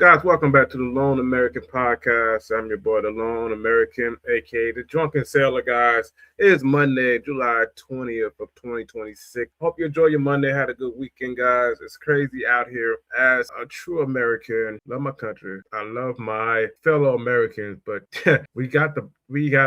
Guys, welcome back to the Lone American Podcast. I'm your boy, the Lone American, aka the Drunken Sailor, guys. It is Monday, July 20th of 2026. Hope you enjoy your Monday. Had a good weekend, guys. It's crazy out here. As a true American, love my country. I love my fellow Americans, but we gotta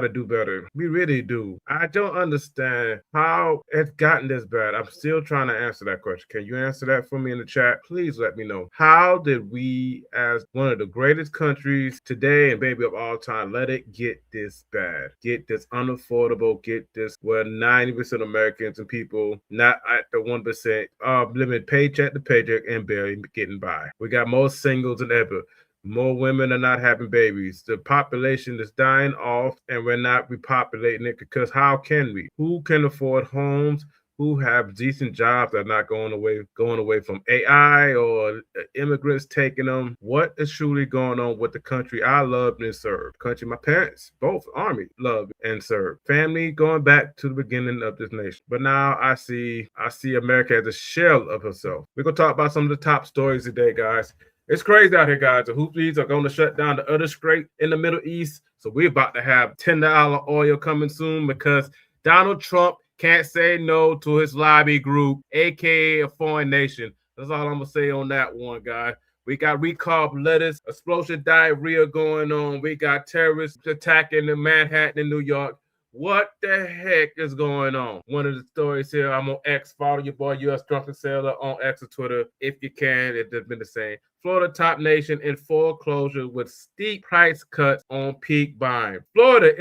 do better. We really do. I don't understand how it's gotten this bad. I'm still trying to answer that question. Can you answer that for me in the chat? Please let me know. How did we, as one of the greatest countries today and maybe of all time, let it get this bad? Get this unaffordable, get this where 90% of Americans and people not at the 1% living paycheck to paycheck and barely getting by. We got more singles than ever. More women are not having babies. The population is dying off, and we're not repopulating it because how can we? Who can afford homes? Who have decent jobs that are not going away from AI or immigrants taking them? What is truly going on with the country I loved and served? Country my parents, both Army, loved and served. Family going back to the beginning of this nation. But now I see America as a shell of herself. We're gonna talk about some of the top stories today, guys. It's crazy out here, guys. The Houthis are going to shut down the other strait in the Middle East. So we're about to have $10 oil coming soon because Donald Trump can't say no to his lobby group, aka a foreign nation. That's all I'm gonna say on that one, guys. We got recall lettuce, explosion diarrhea going on. We got terrorists attacking the Manhattan in New York. What the heck is going on? One of the stories here, I'm on X. Follow your boy, US Drunken Sailor, on X or Twitter. If you can, it's been the same. Florida top nation in foreclosure with steep price cuts on peak buying. Florida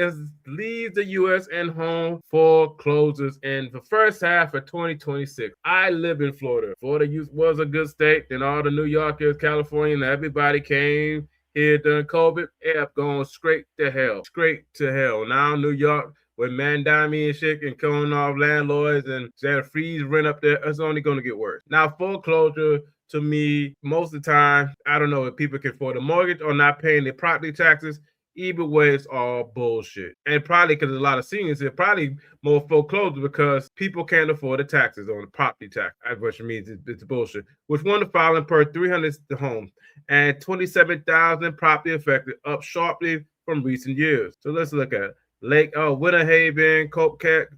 leads the U.S. in home foreclosures in the first half of 2026. I live in Florida. Florida was a good state. Then all the New Yorkers, California, and everybody came here during COVID. It have gone straight to hell. Straight to hell. Now New York, with Mandami and shit and calling off landlords and said freeze rent up there, it's only going to get worse. Now, foreclosure, to me, most of the time, I don't know if people can afford a mortgage or not paying their property taxes. Either way, it's all bullshit. And probably because there's a lot of seniors here, probably more foreclosure because people can't afford the taxes on the property tax, which means it's bullshit. Which one to filing per 300 homes and 27,000 property affected, up sharply from recent years. So let's look at it. Winter Haven,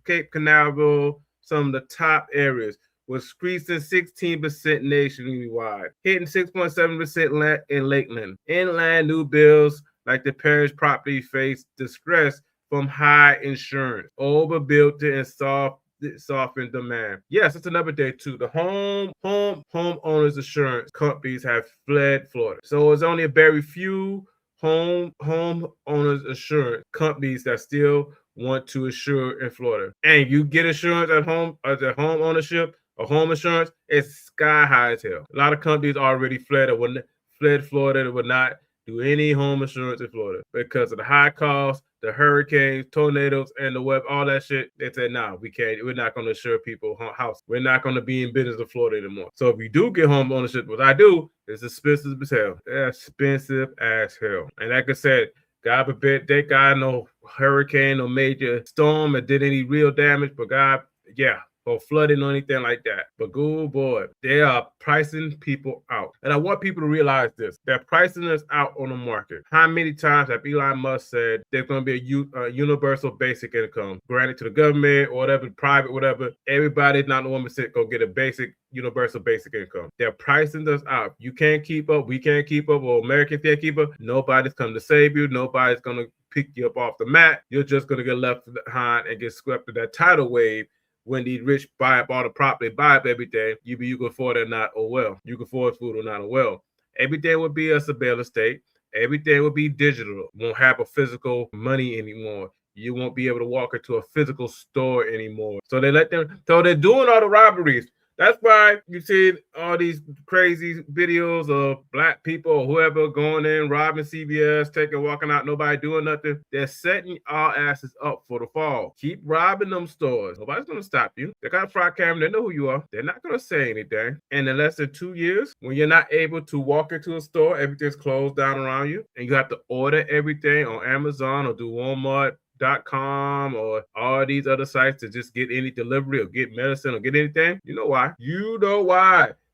Cape Canaveral, some of the top areas, was increasing 16% nationwide, hitting 6.7% in Lakeland. Inland new bills like the parish property face distress from high insurance, overbuilt and softened demand. Yes, it's another day too. The homeowners insurance companies have fled Florida. So it's only a very few homeowners insurance companies that still want to insure in Florida. And you get insurance at home as a home ownership or home insurance, it's sky high as hell. A lot of companies already fled Florida that would not do any home insurance in Florida because of the high cost, the hurricanes, tornadoes, and the web, all that shit. They said, nah, we can't. We're not going to insure people house. We're not going to be in business in Florida anymore. So if you do get home ownership, what I do is expensive as hell. Expensive as hell. And like I said, God forbid they got no hurricane or major storm that did any real damage, but God, yeah, or flooding or anything like that. But good boy, they are pricing people out. And I want people to realize this. They're pricing us out on the market. How many times have Elon Musk said there's going to be a universal basic income granted to the government or whatever, private, whatever. Everybody's not the 1% go get a basic universal basic income. They're pricing us out. You can't keep up. We can't keep up. Or Americans can't keep up. Nobody's coming to save you. Nobody's going to pick you up off the mat. You're just going to get left behind and get swept to that tidal wave. When these rich buy up all the property, buy up everything, you can afford it or not, oh well. You can afford food or not, oh well. Everything would be a surveillance state. Everything would be digital. You won't have a physical money anymore. You won't be able to walk into a physical store anymore. So they're doing all the robberies. That's why you see all these crazy videos of black people or whoever going in, robbing CVS, walking out, nobody doing nothing. They're setting our asses up for the fall. Keep robbing them stores. Nobody's going to stop you. They got a front camera. They know who you are. They're not going to say anything. And in less than 2 years, when you're not able to walk into a store, everything's closed down around you, and you have to order everything on Amazon or do Walmart.com or all these other sites to just get any delivery or get medicine or get anything. You know why?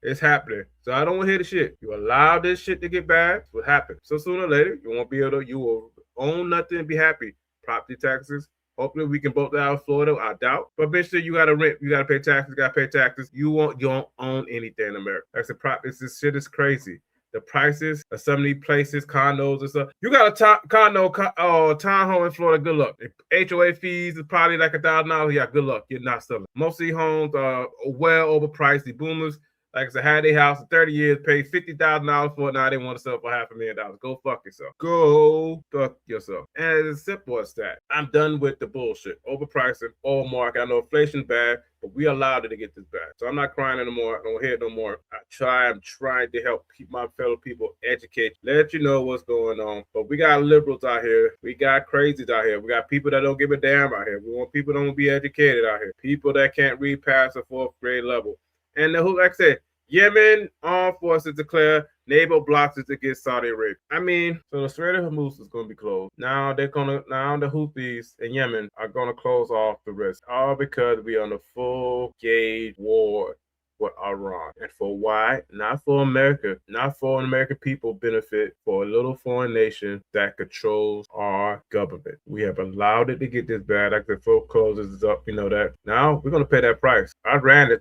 It's happening. So I don't want to hear the shit. You allow this shit to get bad, it's what happens. So sooner or later, you won't be able to, you will own nothing and be happy. Property taxes. Hopefully we can both out of Florida. I doubt. But eventually you gotta rent, you gotta pay taxes, you gotta pay taxes. You don't own anything in America. Like I said, this shit is crazy. The prices of some of these places, condos and stuff. You got a townhome in Florida, good luck. HOA fees is probably like $1,000. Yeah, good luck. You're not selling. Most of these homes are well overpriced. The boomers, like I said, had their house for 30 years, paid $50,000 for it. Now they want to sell for $500,000. Go fuck yourself. Go fuck yourself. And it's as simple as that. I'm done with the bullshit. Overpricing, all market. I know inflation's bad, but we allowed it to get this bad. So I'm not crying anymore. I don't hear it no more. I'm trying to help keep my fellow people educated, let you know what's going on. But we got liberals out here. We got crazies out here. We got people that don't give a damn out here. We want people that don't be educated out here. People that can't read past the 4th grade level. And like I said, Yemen armed forces declare naval blocks against Saudi Arabia. I mean, so the Strait of Hormuz is going to be closed. Now the Houthis in Yemen are going to close off the rest, all because we're on a full gauge war with Iran. And for why? Not for America, not for an American people benefit, for a little foreign nation that controls our government. We have allowed it to get this bad. Like the foreclosures is up, you know that. Now we're gonna pay that price. Iran is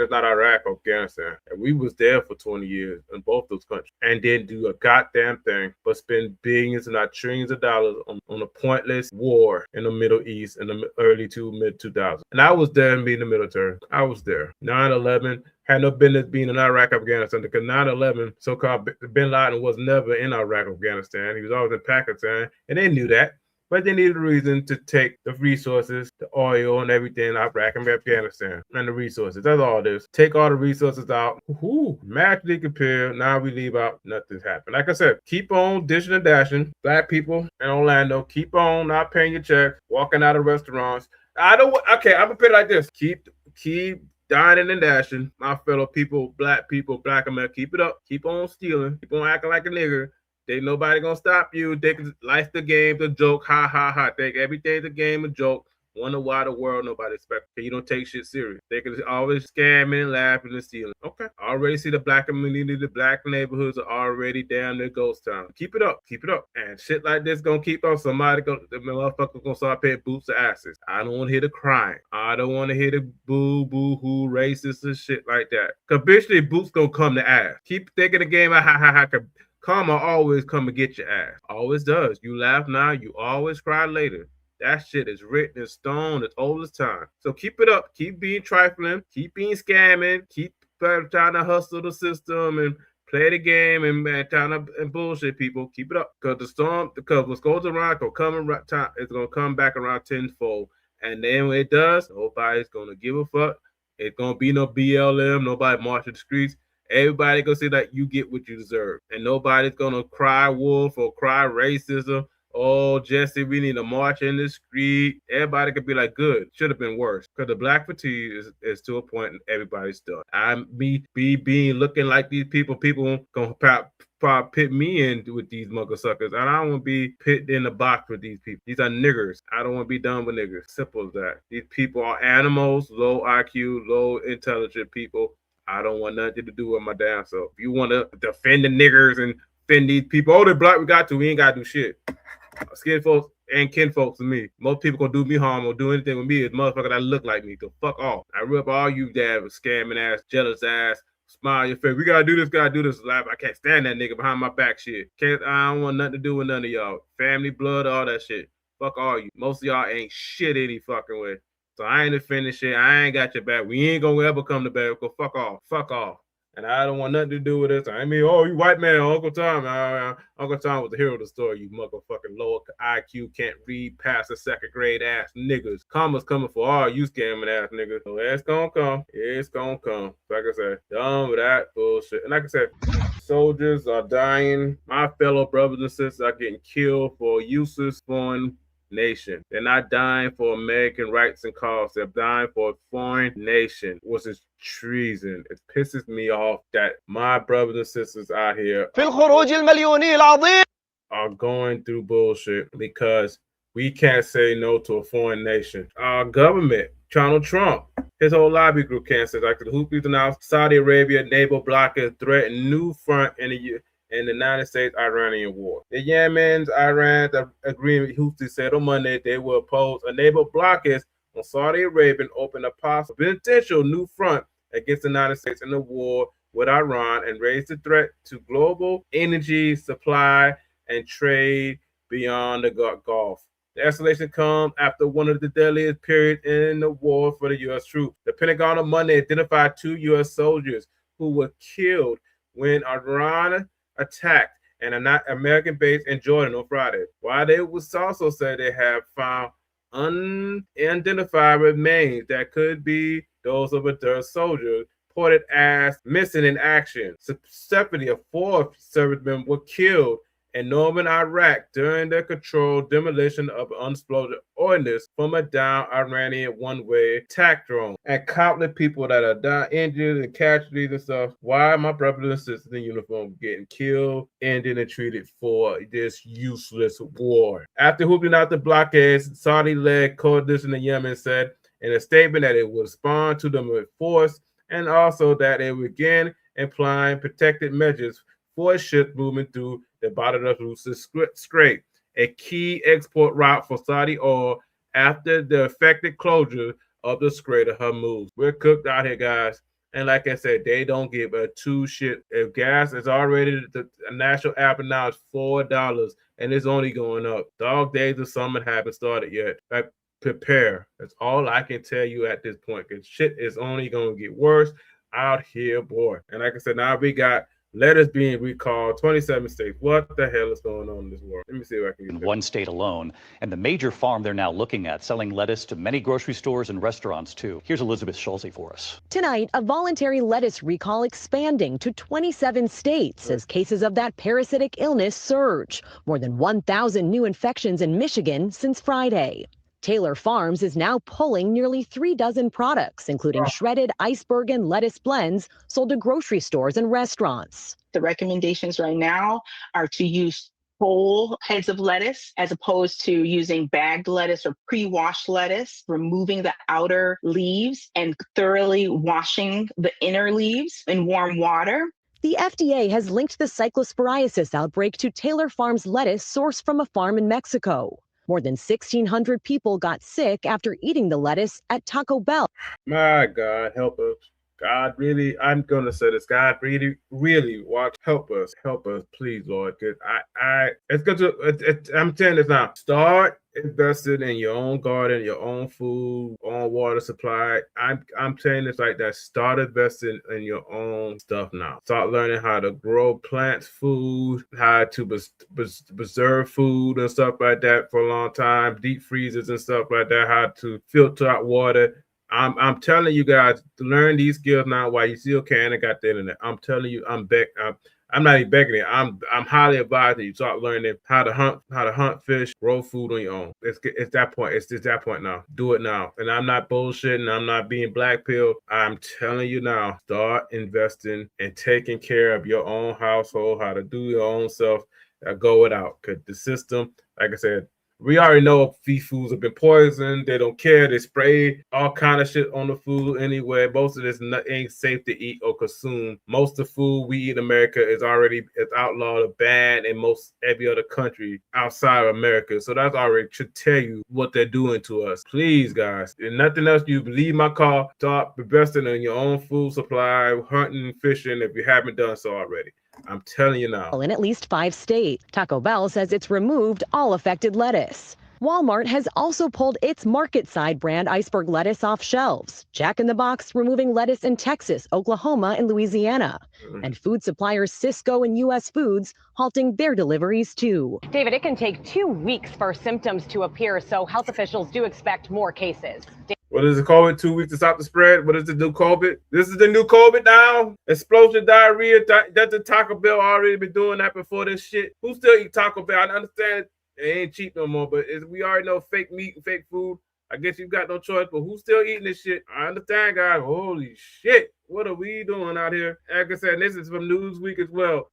not Iraq or Afghanistan. And we was there for 20 years in both those countries and didn't do a goddamn thing but spend billions and not trillions of dollars on a pointless war in the Middle East in the early to mid 2000s. And I was there in being the military. I was there. 9/11 had no business being in Iraq, Afghanistan, because 9/11, so-called Bin Laden was never in Iraq, Afghanistan. He was always in Pakistan, and they knew that. But they needed a reason to take the resources, the oil and everything, Iraq and Afghanistan, and the resources. That's all it is. Take all the resources out. Magically compare. Now we leave out. Nothing's happened. Like I said, keep on dishing and dashing. Black people in Orlando, keep on not paying your checks, walking out of restaurants. I'm gonna put it like this. Keep dining and dashing, my fellow people, black America, keep it up. Keep on stealing. Keep on acting like a nigger. Ain't nobody gonna stop you. Life's the game, the joke. Ha ha ha. Think everything's a game, a joke. Wonder why the world nobody expects. You don't take shit serious. They can always scamming and laughing and stealing. Okay. I already see the black community, the black neighborhoods are already down their ghost town. Keep it up. Keep it up. And shit like this gonna keep on. The motherfucker gonna start paying boots to asses. I don't want to hear the crying. I don't want to hear the boo-hoo racist and shit like that. Cause eventually boots gonna come to ass. Keep thinking the game. Karma always come and get your ass. Always does. You laugh now, you always cry later. That shit is written in stone. It's old as time. So keep it up. Keep being trifling. Keep being scamming. Keep trying to hustle the system and play the game and trying to bullshit people. Keep it up. Because what goes around it's gonna come back around tenfold. And then when it does, nobody's gonna give a fuck. It's gonna be no BLM. Nobody marching the streets. Everybody gonna say that you get what you deserve, and nobody's gonna cry wolf or cry racism. Oh, Jesse, we need to march in the street. Everybody could be like, good. Should have been worse. Because the black fatigue is to a point and everybody's done. Being looking like these people gonna probably pit me in with these mugger suckers. And I don't want to be put in the box with these people. These are niggers. I don't want to be done with niggers. Simple as that. These people are animals, low IQ, low intelligent people. I don't want nothing to do with my damn self. If you want to defend the niggers and defend these people, oh, they're black, we ain't got to do shit. Skin folks and kin folks to me. Most people gonna do me harm or do anything with me is motherfucker that look like me. So fuck off. I rip all you damn scamming ass, jealous ass, smile your face. We gotta do this. Laugh. I can't stand that nigga behind my back shit. I don't want nothing to do with none of y'all. Family, blood, all that shit. Fuck all you. Most of y'all ain't shit any fucking way. So I ain't defending shit. I ain't got your back. We ain't gonna ever come to back. Go fuck off. Fuck off. And I don't want nothing to do with this. I mean, oh, you white man, Uncle Tom. Uncle Tom was the hero of the story, you motherfucking low IQ, can't read past the second grade ass niggas. Karma's coming for all you scamming ass niggas. So it's gonna come. It's gonna come. Like I said, done with that bullshit. And like I said, soldiers are dying. My fellow brothers and sisters are getting killed for useless foreign nation. They're not dying for American rights and cause. They're dying for a foreign nation, which is treason. It pisses me off that my brothers and sisters out here are going through bullshit because we can't say no to a foreign nation. Our government Donald Trump, his whole lobby group canceled. Like the Houthis announced Saudi Arabia naval blockade threaten new front in the United States-Iranian war. The Yemen's Iran agreement, Houthis said on Monday they will oppose a naval blockade on Saudi Arabia and open a possible potential new front against the United States in the war with Iran and raise the threat to global energy supply and trade beyond the Gulf. The escalation comes after one of the deadliest periods in the war for the U.S. troops. The Pentagon on Monday identified 2 U.S. soldiers who were killed when Iran attacked an American base in Jordan on Friday. While they was also said they have found unidentified remains that could be those of a third soldier reported as missing in action. Separately, a fourth serviceman was killed in northern Iraq during the controlled demolition of unexploded ordnance from a downed Iranian one-way attack drone. And countless people that are down, injured, and casualties and stuff. Why my brothers and sisters in uniform getting killed, injured, and treated for this useless war? After whooping out the blockades, Saudi-led coalition in Yemen said in a statement that it would respond to them with force, and also that it would begin implying protected measures for ships moving through the bottom of the Strait, a key export route for Saudi oil after the effective closure of the Strait of Hormuz. We're cooked out here, guys. And like I said, they don't give a two shit. If gas is already the national average now is $4 and it's only going up. Dog days of summer haven't started yet. Like, prepare. That's all I can tell you at this point. Because shit is only going to get worse out here, boy. And like I said, now we got lettuce being recalled, 27 states. What the hell is going on in this world? Let me see if I can get one state alone. And the major farm they're now looking at, selling lettuce to many grocery stores and restaurants, too. Here's Elizabeth Schulze for us. Tonight, a voluntary lettuce recall expanding to 27 states as cases of that parasitic illness surge. More than 1,000 new infections in Michigan since Friday. Taylor Farms is now pulling nearly 3 dozen products, including shredded iceberg and lettuce blends sold to grocery stores and restaurants. The recommendations right now are to use whole heads of lettuce as opposed to using bagged lettuce or pre-washed lettuce, removing the outer leaves and thoroughly washing the inner leaves in warm water. The FDA has linked the cyclosporiasis outbreak to Taylor Farms lettuce sourced from a farm in Mexico. More than 1,600 people got sick after eating the lettuce at Taco Bell. My God, help us. God, really, I'm going to say this. God, really, really, watch, help us, please, Lord. Because it's good to, I'm telling this now. Start investing in your own garden, your own food, own water supply. I'm saying this like that. Start investing in your own stuff now. Start learning how to grow plants, food, how to preserve food and stuff like that for a long time. Deep freezers and stuff like that. How to filter out water. I'm telling you guys to learn these skills now while you still can and got the internet. I'm telling you, I'm not even begging it. I'm highly advising you start learning how to hunt fish, grow food on your own. It's that point. It's just that point now. Do it now. And I'm not bullshitting. I'm not being blackpilled. I'm telling you now, start investing and taking care of your own household, how to do your own stuff. Go it out. Because the system, like I said, we already know these foods have been poisoned. They don't care. They spray all kind of shit on the food anyway. Most of this ain't safe to eat or consume. Most of the food we eat in America is outlawed or banned in most every other country outside of America. So that's already should tell you what they're doing to us. Please, guys, if nothing else, you leave my car. Start investing in your own food supply, hunting, fishing if you haven't done so already. I'm telling you now. In at least 5 states, Taco Bell says it's removed all affected lettuce. Walmart has also pulled its market-side brand iceberg lettuce off shelves. Jack in the Box removing lettuce in Texas, Oklahoma, and Louisiana. And food suppliers Sysco and U.S. Foods halting their deliveries too. David, it can take 2 weeks for symptoms to appear, so health officials do expect more cases. What is it called? 2 weeks to stop the spread? What is the new COVID? This is the new COVID now? Explosive diarrhea. That the Taco Bell already been doing that before this shit. Who still eat Taco Bell? I understand it ain't cheap no more, but we already know fake meat and fake food. I guess you've got no choice, but who's still eating this shit? I understand, guys. Holy shit. What are we doing out here? Like I said, this is from Newsweek as well.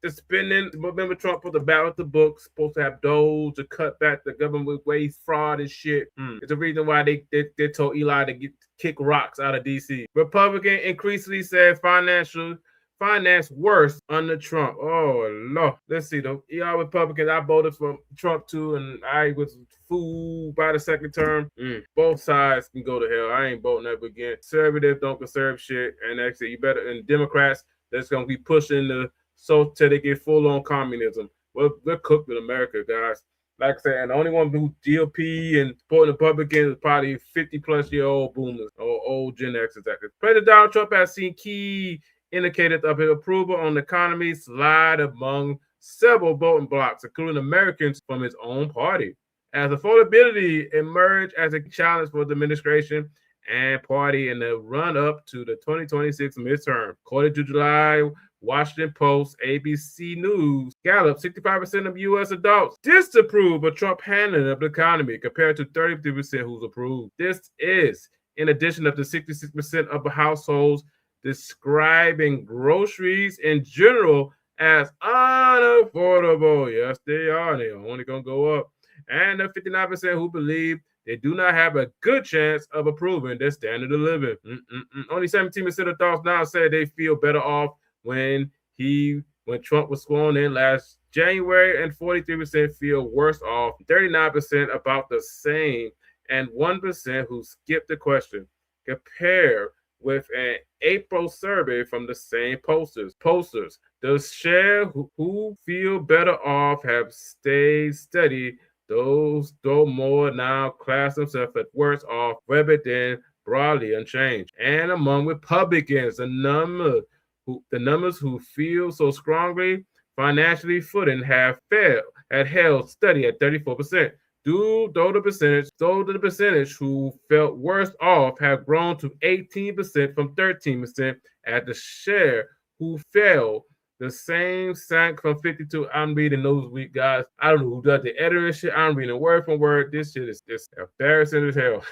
the spending. Remember, Trump put the ballot the books, supposed to have those to cut back the government waste, fraud, and shit. It's the reason why they told Eli to kick rocks out of D.C. Republican increasingly said finance worse under Trump. Oh Lord. Let's see though. Y'all Republicans, I voted for Trump too, and I was fooled by the second term. Both sides can go to hell. I ain't voting ever again. Conservative don't conserve shit, and actually you better. And Democrats that's gonna be pushing the so till they get full on communism. We're cooked in America, guys. Like I said, and the only one who GOP and supporting Republicans is probably 50-plus-year-old boomers or old Gen X executives. President Donald Trump has seen key indicators of his approval on the economy slide among several voting blocs, including Americans from his own party. As affordability emerged as a challenge for the administration and party in the run-up to the 2026 midterm. According to July Washington Post, ABC News, Gallup, 65% of U.S. adults disapprove of Trump handling of the economy compared to 33% who's approved. This is in addition to the 66% of the households describing groceries in general as unaffordable. Yes, they are. They're only going to go up. And the 59% who believe they do not have a good chance of improving their standard of living. Only 17% of adults now say they feel better off when Trump was sworn in last January, and 43% feel worse off, 39% about the same, and 1% who skipped the question. Compare with an April survey from the same posters. The share who feel better off have stayed steady. Those, though more now, class themselves as worse off, rather than broadly unchanged. And among Republicans, the numbers who feel so strongly financially footing had held steady at 34%. Though the percentage who felt worse off have grown to 18% from 13%, at the share who fell the same sank from 52. I'm reading those week, guys. I don't know who does the editing shit. I'm reading word for word. This shit is just embarrassing as hell.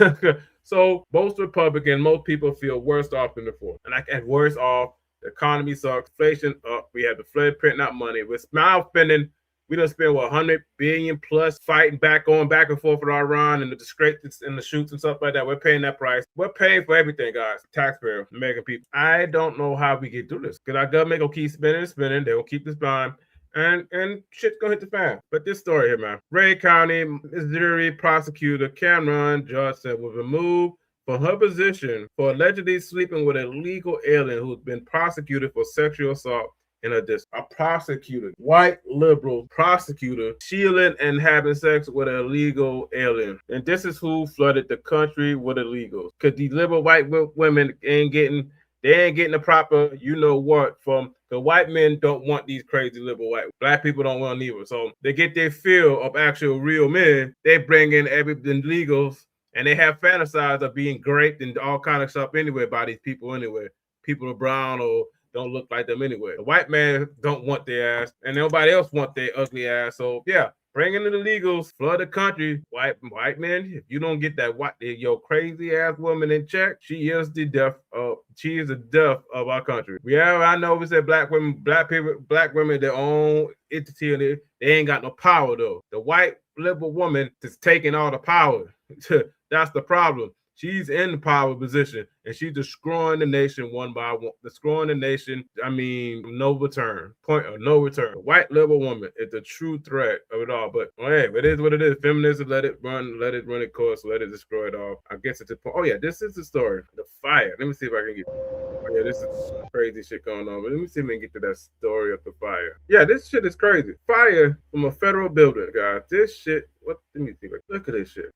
So most Republicans, most people feel worse off than before. And worse off, the economy sucks, inflation up. We have the Fed printing out money. We're now spending. We done spent 100 billion plus fighting going back and forth with Iran and the scrapes and the shoots and stuff like that. We're paying that price. We're paying for everything, guys. Taxpayers, American people. I don't know how we get through this because our government gonna keep spending. They will keep this bond. And shit's gonna hit the fan. But this story here, man. Ray County, Missouri prosecutor Cameron Johnson was removed from her position for allegedly sleeping with an illegal alien who's been prosecuted for sexual assault in a prosecutor, white liberal prosecutor, shielding and having sex with an illegal alien. And this is who flooded the country with illegals. Because these liberal white women ain't getting the proper, you know what, from the white men don't want these crazy liberal white. Black people don't want them either. So they get their fill of actual real men. They bring in everything illegals, and they have fantasized of being raped and all kind of stuff anyway by these people anyway. People are brown or don't look like them anyway. The white man don't want their ass, and nobody else want their ugly ass. So yeah, bringing in the illegals, flood the country. White men, if you don't get that your crazy ass woman in check, she is the death of our country. Yeah, I know we said black women, their own entity, and they ain't got no power though. The white liberal woman is taking all the power. That's the problem. She's in the power position, and she's destroying the nation one by one. Destroying the nation, no return. Point of no return. The white liberal woman is the true threat of it all. But hey, it is what it is. Feminism, let it run its course, let it destroy it all. I guess it's the point. Oh yeah, this is the story. The fire. Let me see if I can get. Oh yeah, this is crazy shit going on. But let me see if we can get to that story of the fire. Yeah, this shit is crazy. Fire from a federal building, guys. This shit. What? Let me see. Look at this shit.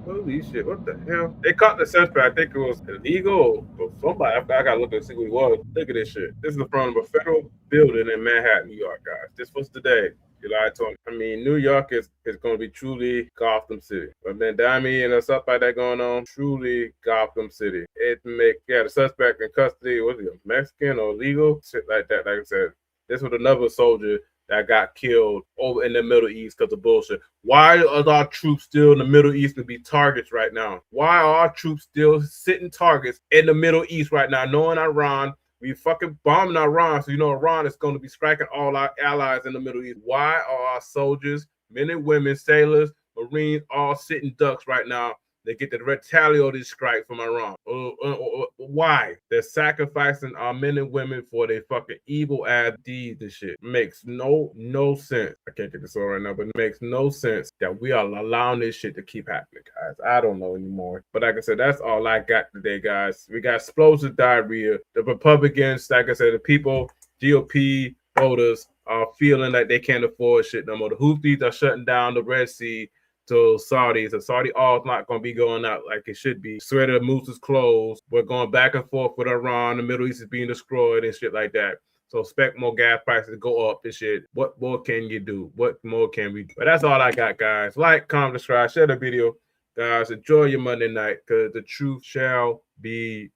Holy shit, what the hell? They caught the suspect. I think it was illegal or somebody. I gotta look and see who he was. Look at this shit. This is the front of a federal building in Manhattan, New York, guys. This was today, July 20th. New York is going to be truly Gotham City. But then Dami and stuff like that going on, truly Gotham City. The suspect in custody, was he a Mexican or illegal? Shit like that, like I said. This was another soldier that got killed over in the Middle East because of bullshit. Why are our troops still in the Middle East to be targets right now? Why are our troops still sitting targets in the Middle East right now, knowing Iran We fucking bombing Iran, so you know Iran is going to be striking all our allies in the Middle East. Why are our soldiers, men and women, sailors, Marines, all sitting ducks right now? They get the retaliatory strike from Iran. Why? They're sacrificing our men and women for their fucking evil ass deeds and shit. Makes no sense. I can't get this all right now, but it makes no sense that we are allowing this shit to keep happening, guys. I don't know anymore. But like I said, that's all I got today, guys. We got explosive diarrhea. The Republicans, like I said, the people, GOP voters are feeling like they can't afford shit no more. The Houthis are shutting down the Red Sea to Saudis. The Saudi oil is not going to be going out like it should be. Strait of Moose is closed. We're going back and forth with Iran. The Middle East is being destroyed and shit like that. So expect more gas prices to go up and shit. What more can you do? What more can we do? But that's all I got, guys. Like, comment, subscribe, share the video. Guys, enjoy your Monday night because the truth shall be